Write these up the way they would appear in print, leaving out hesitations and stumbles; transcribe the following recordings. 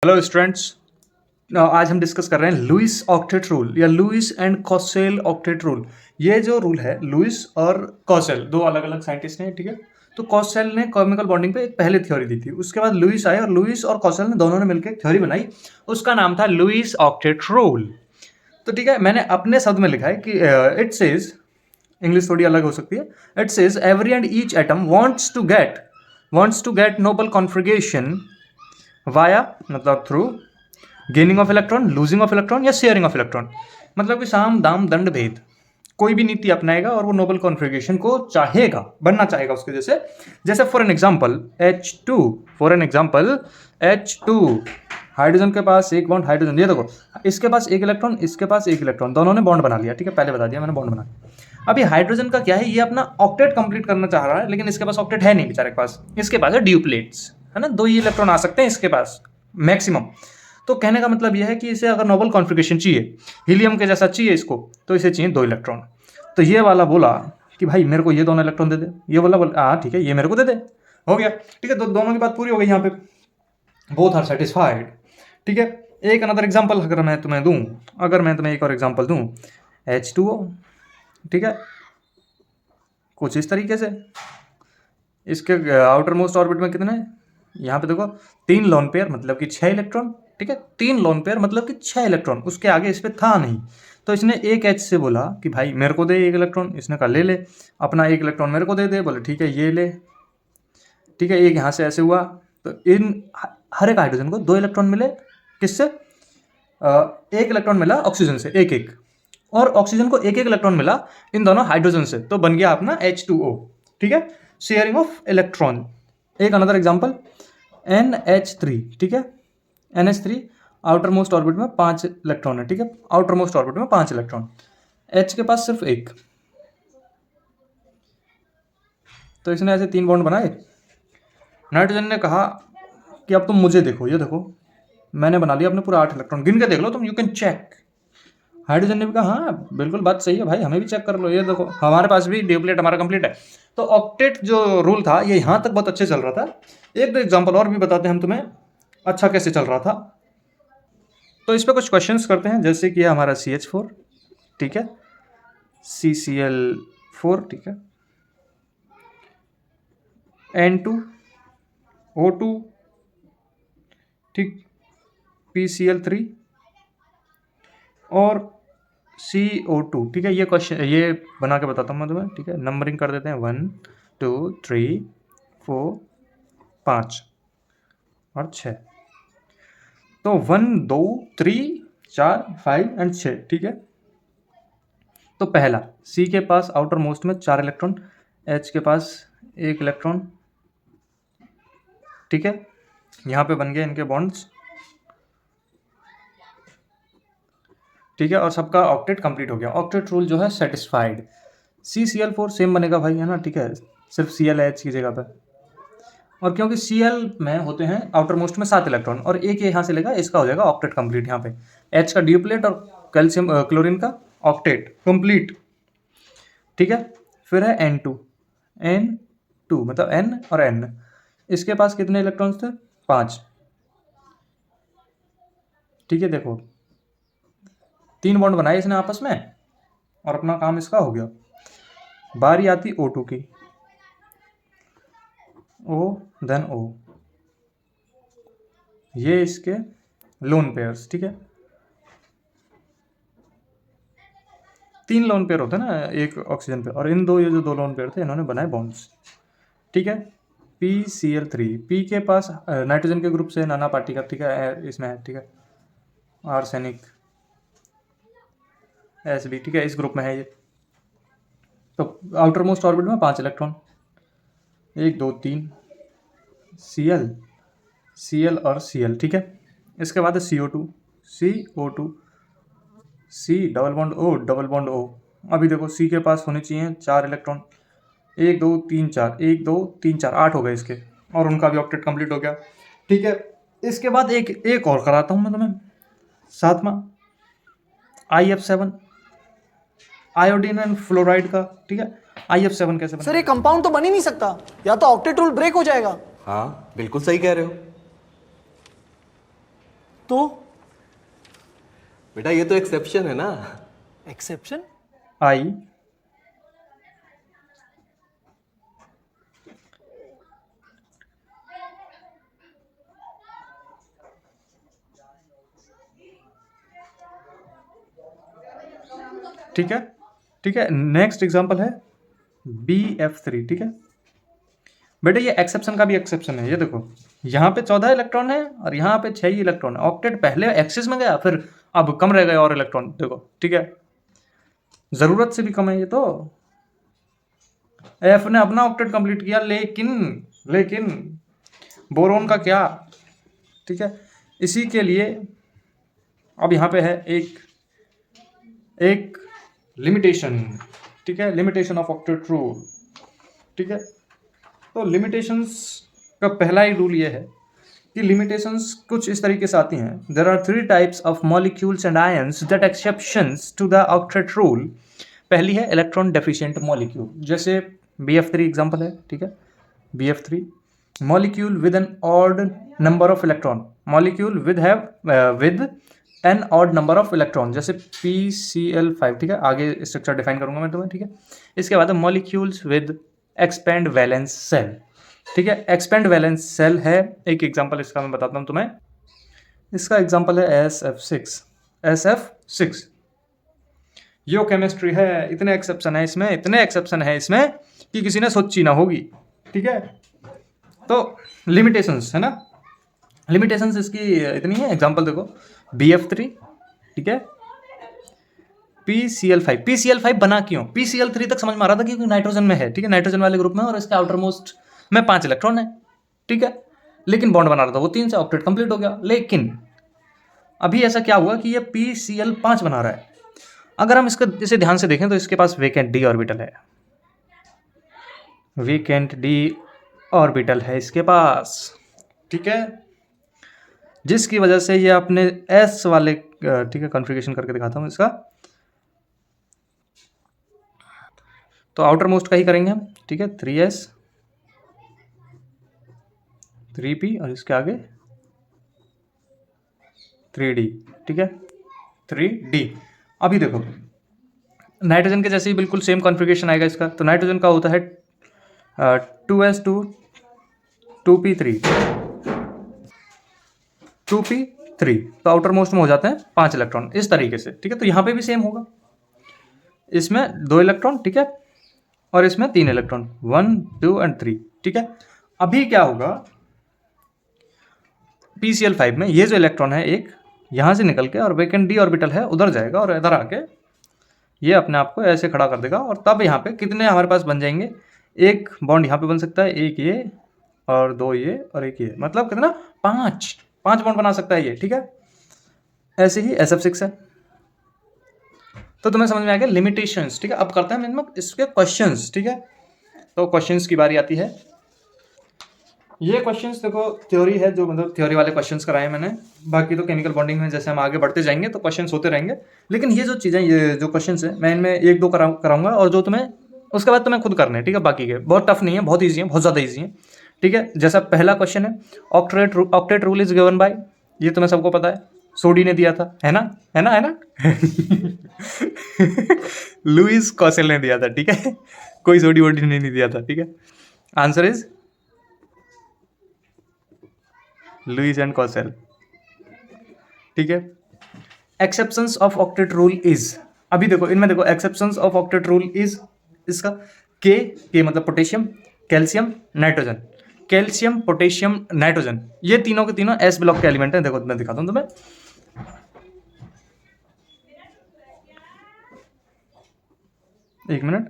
Hello students, आज हम discuss कर रहे हैं लुईस ऑक्टेट रूल या लुईस एंड कॉसेल ऑक्टेट रूल। ये जो रूल है, लुईस और कॉसेल दो अलग अलग साइंटिस्ट हैं, ठीक है। तो कॉसेल ने केमिकल बॉन्डिंग पे एक पहले थ्योरी दी थी, उसके बाद लुईस आए और लुईस और कॉसेल ने दोनों ने मिलकर एक थ्योरी बनाई, उसका नाम था लुईस ऑक्टेट रूल। तो ठीक है, मैंने अपने शब्द में लिखा है कि इट सेज, इंग्लिश थोड़ी अलग हो सकती है, it says every and each atom wants to get noble configuration via मतलब through gaining of electron, losing of electron या शेयरिंग ऑफ इलेक्ट्रॉन। मतलब कि साम दाम दंड भेद कोई भी नीति अपनाएगा और वो नोबल कॉन्फ़िगरेशन को चाहेगा, बनना चाहेगा उसके जैसे। जैसे for an example H2, hydrogen के पास एक बॉन्ड, हाइड्रोजन ये देखो, इसके पास एक इलेक्ट्रॉन, इसके पास एक इलेक्ट्रॉन, दोनों ने बॉन्ड बना लिया, ठीक है, पहले बता दिया मैंने बॉन्ड बना लिया। अभी हाइड्रोजन का क्या है, ये अपना ऑक्टेट कंप्लीट करना चाह रहा है, लेकिन इसके पास ऑक्टेट है नहीं बेचारे के पास, इसके पास है ड्यूप्लेट्स, है ना, 2 ही इलेक्ट्रॉन आ सकते हैं इसके पास मैक्सिमम। तो कहने का मतलब यह है कि इसे अगर नोबल कॉन्फ़िगरेशन चाहिए, हीलियम के जैसा चाहिए इसको, तो इसे चाहिए 2 इलेक्ट्रॉन। तो ये वाला बोला कि भाई मेरे को ये दोनों इलेक्ट्रॉन दे दे, ये वाला बोला हाँ ठीक है ये मेरे को दे दे, हो गया, ठीक है। दोनों की बात पूरी हो गई यहाँ पे, बोथ आर सेटिस्फाइड, ठीक है। एक अनदर एग्जाम्पल अगर मैं तुम्हें दूँ, अगर मैं तुम्हें एक और एग्जाम्पल दूँ, H2O, ठीक है, कुछ इस तरीके से। इसके आउटर मोस्ट ऑर्बिट में कितने, यहाँ पे देखो 3 लोन पेयर मतलब कि 6 इलेक्ट्रॉन, ठीक है, 3 लोन पेयर मतलब कि 6 इलेक्ट्रॉन, उसके आगे इस पर था नहीं। तो इसने एक H से बोला कि भाई मेरे को दे 1 इलेक्ट्रॉन, इसने कहा ले ले अपना 1 इलेक्ट्रॉन मेरे को दे दे, बोले ठीक है ये ले, ठीक है। एक यहाँ से ऐसे हुआ, तो इन हर एक हाइड्रोजन को 2 इलेक्ट्रॉन मिले, किससे, 1 इलेक्ट्रॉन मिला ऑक्सीजन से, एक एक, और ऑक्सीजन को एक एक इलेक्ट्रॉन मिला इन दोनों हाइड्रोजन से, तो बन गया अपना H2O, ठीक है, शेयरिंग ऑफ इलेक्ट्रॉन। एक अनदर एग्जांपल NH3, ठीक है, NH3 आउटर मोस्ट ऑर्बिट में 5 इलेक्ट्रॉन है, ठीक है, आउटर मोस्ट ऑर्बिट में 5 इलेक्ट्रॉन, H के पास सिर्फ 1, तो इसने ऐसे 3 बॉन्ड बनाए। नाइट्रोजन ने कहा कि अब तुम मुझे देखो, ये देखो मैंने बना लिया अपने पूरा 8 इलेक्ट्रॉन, गिन के देख लो तुम, यू कैन चेक। हाइड्रोजन ने भी कहा हाँ बिल्कुल बात सही है भाई, हमें भी चेक कर लो, ये देखो हमारे पास भी ड्यूप्लेट हमारा कंप्लीट है। तो ऑक्टेट जो रूल था ये यहाँ तक बहुत अच्छे चल रहा था। एक दो एग्जांपल और भी बताते हैं हम तुम्हें अच्छा कैसे चल रहा था। तो इस पर कुछ क्वेश्चंस करते हैं, जैसे कि हमारा CH4, ठीक है, CCl4, ठीक है, N2O2, ठीक, PCl3 और CO2, ठीक है। ये क्वेश्चन ये बना के बताता हूँ मैं तुम्हें, ठीक है, नंबरिंग कर देते हैं 1 2 3 4 5 और 6, तो 1 2 3 4 5 एंड 6, ठीक है। तो पहला C के पास आउटर मोस्ट में 4 इलेक्ट्रॉन, H के पास 1 इलेक्ट्रॉन, ठीक है, यहाँ पे बन गए इनके बॉन्ड्स, ठीक है, और सबका ऑक्टेट कंप्लीट हो गया, ऑक्टेट रूल जो है सेटिस्फाइड। CCl4 सेम बनेगा भाई, है ना, ठीक है, सिर्फ ClH की जगह पे, और क्योंकि Cl में होते हैं आउटर मोस्ट में 7 इलेक्ट्रॉन और एक यहाँ से लेगा, इसका हो जाएगा ऑक्टेट कंप्लीट। यहाँ पे H का ड्यूप्लेट और कैल्शियम क्लोरीन का ऑक्टेट कंप्लीट, ठीक है। फिर है N2 मतलब N और N, इसके पास कितने इलेक्ट्रॉन्स थे, 5, ठीक है। देखो 3 बॉन्ड बनाए इसने आपस में और अपना काम इसका हो गया। बारी आती O2 की, O देन O, ये इसके लोन पेयर्स, ठीक है, 3 लोन पेयर होते हैं ना एक ऑक्सीजन पे, और इन दो ये जो 2 लोन पेयर थे इन्होंने बनाए बॉन्ड्स, ठीक है। PCl3, P के पास नाइट्रोजन के ग्रुप से नाना पार्टी का, ठीक है, इसमें है, ठीक है, आर्सेनिक Sb, ठीक है, इस ग्रुप में है ये। तो आउटर मोस्ट ऑर्बिट में 5 इलेक्ट्रॉन, 1 2 3 Cl और Cl, ठीक है। इसके बाद है CO2 C double bond O double bond O। अभी देखो C के पास होने चाहिए 4 इलेक्ट्रॉन, 1 2 3 4 1 2 3 4 8 हो गए इसके, और उनका भी ऑक्टेट कंप्लीट हो गया, ठीक है। इसके बाद एक और कराता हूँ मैं तुम्हें, 7वां IF7, आयोडीन एंड फ्लोराइड का, ठीक है। IF7 कैसे बना, सर ये कंपाउंड तो बन ही नहीं सकता, या तो ऑक्टेट रूल ब्रेक हो जाएगा। हाँ बिल्कुल सही कह रहे हो। तो बेटा ये तो एक्सेप्शन है ना। एक्सेप्शन? आई ठीक है, ठीक है। नेक्स्ट एग्जांपल है BF3, ठीक है बेटा, ये एक्सेप्शन का भी एक्सेप्शन है। ये देखो यहाँ पे 14 इलेक्ट्रॉन है और यहाँ पे 6 ही इलेक्ट्रॉन है। ऑक्टेट पहले एक्सिस में गया, फिर अब कम रह गए और इलेक्ट्रॉन, देखो ठीक है, जरूरत से भी कम है ये तो। एफ ने अपना ऑक्टेट कंप्लीट किया, लेकिन लेकिन बोरोन का क्या, ठीक है। इसी के लिए अब यहाँ पे है एक लिमिटेशन, ठीक है, लिमिटेशन ऑफ ऑक्टेट रूल, ठीक है। तो लिमिटेशंस का पहला ही रूल ये है कि लिमिटेशंस कुछ इस तरीके से आती हैं। There are 3 types of molecules and ions that exceptions to the octet rule. पहली है इलेक्ट्रॉन डेफिशिएंट मॉलिक्यूल, जैसे BF3 एग्जांपल है, ठीक है। BF3 molecule with an odd number of electron, molecule with an odd number of electron, जैसे PCl5, ठीक है। आगे स्ट्रक्चर डिफाइन करूंगा मैं तुम्हें, ठीक है। इसके बाद molecules with expand valence shell, ठीक है। एक्सपेंड वैलेंस सेल है एक एग्जांपल, इसका मैं बताता हूँ तुम्हें। इसका एग्जांपल है SF6। यो केमिस्ट्री है, इतने एक्सेप्शन है इसमें, इतने एक्सेप्शन है इसमें कि किसी ने सोची ना होगी, ठीक है। तो लिमिटेशंस है ना, लिमिटेशंस इसकी इतनी है। एग्जांपल देखो BF3, ठीक है। PCl5 बना क्यों? PCl3 तक समझ में आ रहा था क्योंकि नाइट्रोजन में है, ठीक है, नाइट्रोजन वाले ग्रुप में, और इसके आउटर मोस्ट में 5 इलेक्ट्रॉन है, ठीक है। लेकिन बॉन्ड बना रहा था वो 3 से, ऑक्टेट कंप्लीट हो गया। लेकिन अभी ऐसा क्या हुआ कि ये PCl5 बना रहा है। अगर हम इसे ध्यान से देखें तो इसके पास वेकेंट D ऑर्बिटल है, वेकेंट D ऑर्बिटल है इसके पास, ठीक है, जिसकी वजह से ये अपने S वाले, ठीक है, कॉन्फ़िगरेशन करके दिखाता हूँ इसका। तो आउटर मोस्ट का ही करेंगे हम, ठीक है, 3S 3P और इसके आगे 3D, ठीक है, 3D। अभी देखो नाइट्रोजन के जैसे ही बिल्कुल सेम कॉन्फ़िगरेशन आएगा इसका। तो नाइट्रोजन का होता है 2S2 2P3 2P3, तो आउटर मोस्ट में हो जाते हैं 5 इलेक्ट्रॉन इस तरीके से, ठीक है। तो यहाँ पे भी सेम होगा, इसमें 2 इलेक्ट्रॉन, ठीक है, और इसमें 3 इलेक्ट्रॉन 1 2 एंड 3, ठीक है। अभी क्या होगा, PCl5 में ये जो इलेक्ट्रॉन है एक यहाँ से निकल के और वेकेंट D ऑर्बिटल है उधर जाएगा और इधर आके ये अपने आप को ऐसे खड़ा कर देगा, और तब यहाँ पे कितने हमारे पास बन जाएंगे, एक बॉन्ड यहाँ पे बन सकता है, एक ये और 2 ये और एक ये, मतलब कितना, 5 बॉन्ड बना सकता है ये, ठीक है। ऐसे ही SF6 है। तो तुम्हें समझ में आ गया लिमिटेशंस, ठीक है। अब करते हैं इसके क्वेश्चंस, ठीक है। तो क्वेश्चंस की बारी आती है। ये क्वेश्चंस देखो थ्योरी है, जो मतलब थ्योरी वाले क्वेश्चंस कराए मैंने। बाकी तो केमिकल बॉन्डिंग में जैसे हम आगे बढ़ते जाएंगे तो क्वेश्चंस होते रहेंगे, लेकिन ये जो चीज़ें, ये जो क्वेश्चंस है मैं इनमें 1-2 कराऊंगा, और जो तुम्हें उसके बाद तुम्हें खुद करने, ठीक है। बाकी के बहुत टफ नहीं है, बहुत ईजी है, बहुत ज़्यादा ईजी है, ठीक है। जैसा पहला क्वेश्चन है, octet rule is given by, ये तुम्हें सबको पता है, सोडी ने दिया था, है ना, है ना, है ना लुइस कॉसेल ने दिया था, ठीक है, कोई सोडी वोडी ने नहीं दिया था, ठीक है। आंसर इज लुइस एंड कॉसेल, ठीक है। Exceptions of octet rule is, अभी देखो इनमें देखो exceptions of octet rule is, इसका के मतलब potassium, calcium, nitrogen, calcium, potassium, nitrogen, ये तीनों के तीनों S ब्लॉक के एलिमेंट हैं। देखो मैं दिखाता हूँ तुम्हें, एक मिनट,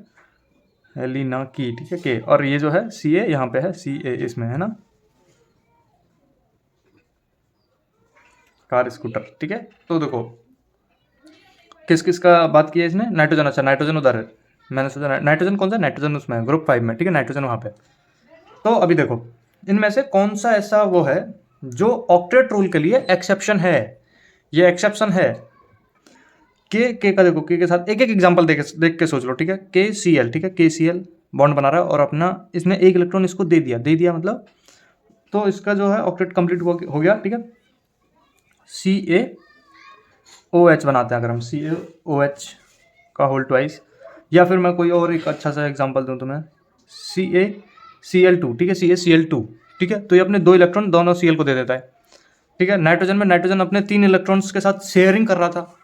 एलिना की, ठीक है, के, और ये जो है Ca यहाँ पे है, Ca इसमें है ना, कार स्कूटर, ठीक है। तो देखो किस किस का बात किया इसने, नाइट्रोजन, अच्छा नाइट्रोजन उधर है, मैंने सोचा नाइट्रोजन कौन सा, नाइट्रोजन उसमें है ग्रुप 5 में, ठीक है, नाइट्रोजन वहाँ पे। तो अभी देखो इनमें से कौन सा ऐसा वो है जो ऑक्टेट रूल के लिए एक्सेप्शन है, ये एक्सेप्शन है। के का देखो, के साथ एक एक एग्जांपल देख के सोच लो, ठीक है। KCl, ठीक है, KCl बॉन्ड बना रहा है और अपना इसने एक इलेक्ट्रॉन इसको दे दिया मतलब, तो इसका जो है ऑक्टेट कंप्लीट हो गया, ठीक है। CaOH बनाते हैं अगर हम CaOH का होल ट्वाइस, या फिर मैं कोई और एक अच्छा सा एग्जांपल दूं तुम्हें, CaCl2, ठीक है, CaCl2, ठीक है, तो ये अपने 2 इलेक्ट्रॉन दोनों Cl को दे देता है, ठीक है। नाइट्रोजन में नाइट्रोजन अपने 3 इलेक्ट्रॉन्स के साथ शेयरिंग कर रहा था,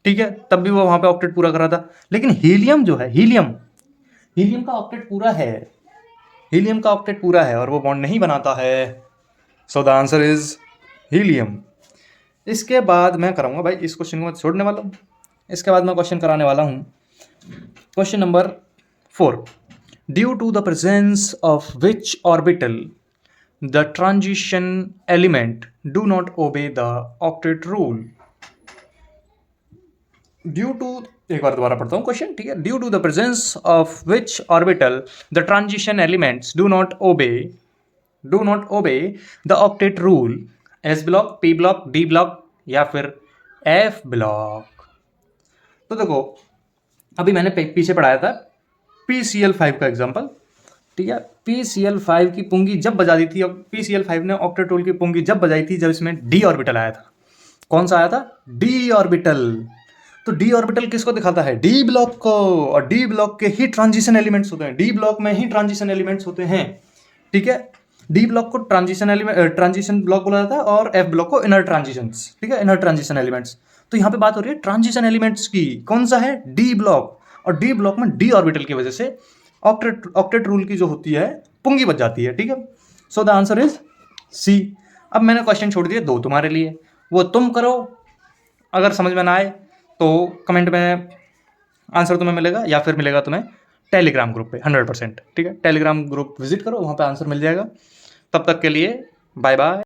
ठीक है, तब भी वो वहां पे ऑक्टेट पूरा कर रहा था। लेकिन हीलियम जो है, हीलियम का ऑक्टेट पूरा है, हीलियम का ऑक्टेट पूरा है और वो बॉन्ड नहीं बनाता है। So the answer is helium. इसके बाद मैं कराऊंगा भाई, इस क्वेश्चन को मैं छोड़ने वाला हूँ, इसके बाद मैं क्वेश्चन कराने वाला हूँ question number 4। Due to the presence of which orbital the transition element do not obey the octet rule. Due to, एक बार दोबारा पढ़ता हूँ क्वेश्चन, ठीक है। ड्यू to the presence of which orbital the ट्रांजिशन एलिमेंट्स डू नॉट ओबे द ऑक्टेट रूल, S block, P block, D block या फिर एफ ब्लॉक। तो देखो, अभी मैंने पीछे पढ़ाया था PCl5 का एग्जांपल, ठीक है। PCl5 की पुंगी जब बजा दी थी, अब PCl5 ने ऑक्टेट रूल की पुंगी जब बजाई थी जब इसमें डी ऑर्बिटल आया था। कौन सा आया था? D orbital. तो डी ऑर्बिटल किसको दिखाता है? डी ब्लॉक को, और डी ब्लॉक के ही ट्रांजिशन एलिमेंट्स होते हैं, डी ब्लॉक में ही ट्रांजिशन एलिमेंट्स होते हैं, ठीक है। डी ब्लॉक को ट्रांजिशन ब्लॉक बोला जाता है और एफ ब्लॉक को इनर ट्रांजिशंस, ठीक है, इनर ट्रांजिशन एलिमेंट्स। तो यहाँ पे बात हो रही है ट्रांजिशन एलिमेंट्स की। कौन सा है? D block. और डी ब्लॉक में डी ऑर्बिटल की वजह से ऑक्टेट रूल की जो होती है पुंगी बच जाती है, ठीक है। So the answer is C. अब मैंने क्वेश्चन छोड़ दिए 2 तुम्हारे लिए, वो तुम करो। अगर समझ में ना आए तो कमेंट में आंसर तुम्हें मिलेगा, या फिर मिलेगा तुम्हें टेलीग्राम ग्रुप पे 100%, ठीक है। टेलीग्राम ग्रुप विजिट करो, वहाँ पे आंसर मिल जाएगा। तब तक के लिए बाय बाय।